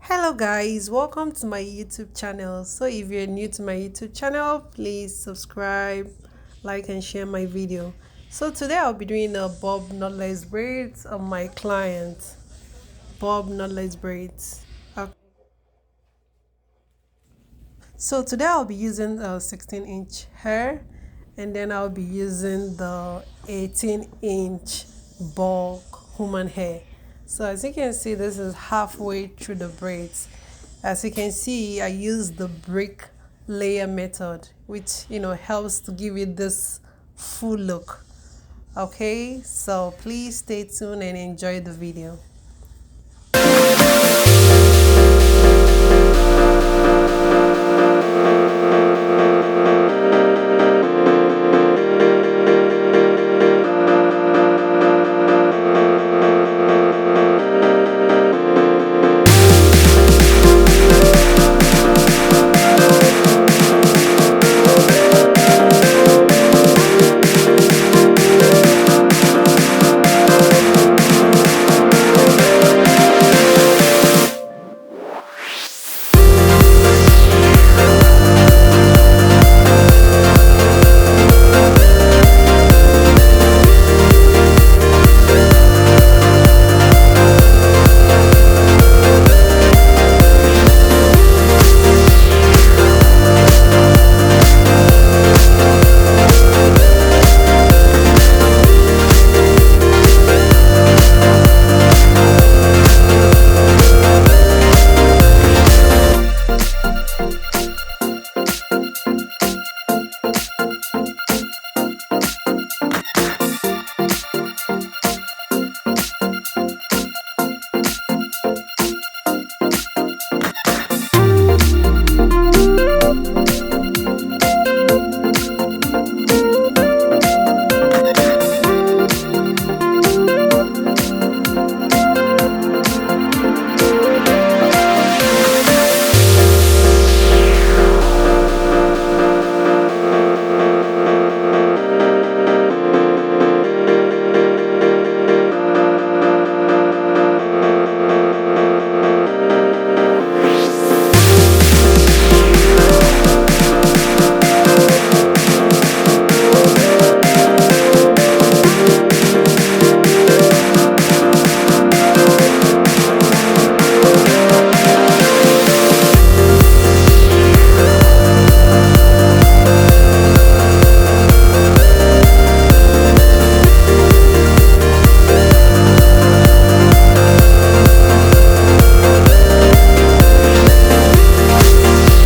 Hello guys, welcome to my YouTube channel. So if you're new to my YouTube channel, please subscribe, like and share my video. So today I'll be doing a bob knotless braids on my client. Bob knotless braids. So today I'll be using a 16-inch hair, and then I'll be using the 18-inch bulk human hair. So as you can see, this is halfway through the braids. As you can see, I use the brick layer method, which helps to give it this full look. Okay, so please stay tuned and enjoy the video.